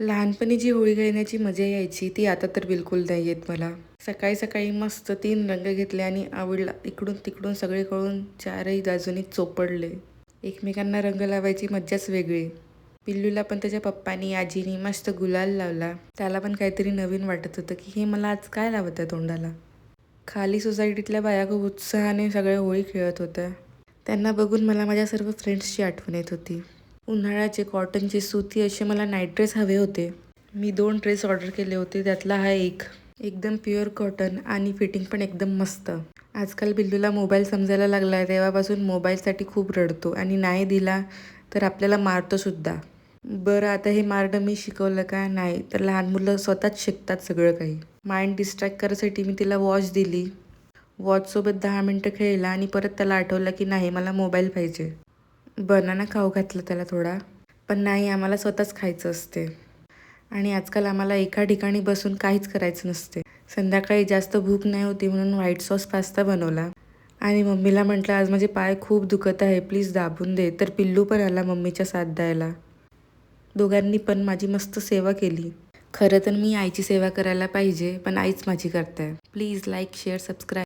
लहानपणी जी होळी खेळण्याची मजा यायची ती आता तर बिलकुल नाही येत मला. सकाळी सकाळी मस्त 3 रंग घेतले आणि आवडला इकडून तिकडून सगळीकडून चारही बाजूनी चोपडले. एकमेकांना रंग लावायची मज्जाच वेगळी. पिल्लूला पण त्याच्या पप्पानी आजीनी मस्त गुलाल लावला. त्याला पण काहीतरी नवीन वाटत होतं की हे मला आज काय लावत आहे तोंडाला. खाली सोसायटीतल्या बाया खूप उत्साहाने सगळ्या होळी खेळत होत्या. त्यांना बघून मला माझ्या सर्व फ्रेंड्सची आठवण येत होती. उन्हाळ्याचे कॉटनचे सुती असे मला नाईट ड्रेस हवे होते. मी 2 ड्रेस ऑर्डर केले होते, त्यातला हा एक. एकदम प्युअर कॉटन आणि फिटिंग पण एकदम मस्त. आजकाल बिल्लूला मोबाईल समजायला लागला आहे तेव्हापासून मोबाईलसाठी खूप रडतो आणि नाही दिला तर आपल्याला मारतो सुद्धा. बरं आता हे मारणं मी शिकवलं का? नाही, तर लहान मुलं स्वतःच शिकतात सगळं काही. माइंड डिस्ट्रॅक्ट करायसाठी मी तिला वॉच दिली. वॉचसोबत 10 मिनटं खेळला आणि परत त्याला आठवलं की नाही मला मोबाईल पाहिजे. बनाना खाऊ घातलं त्याला थोडा. पण नाही, आम्हाला स्वतःच खायचं असते. आणि आजकाल आम्हाला एका ठिकाणी बसून काहीच करायचं नसते. संध्याकाळी जास्त भूक नाही होती म्हणून व्हाईट सॉस पास्ता बनवला. आणि मम्मीला म्हटलं आज माझे पाय खूप दुखत आहे, प्लीज दाबून दे. तर पिल्लू पण आला मम्मीच्या साथ द्यायला. दोघांनी पण माझी मस्त सेवा केली. खरं तर मी आईची सेवा करायला पाहिजे, पण आईच माझी करते. Please like, share, subscribe.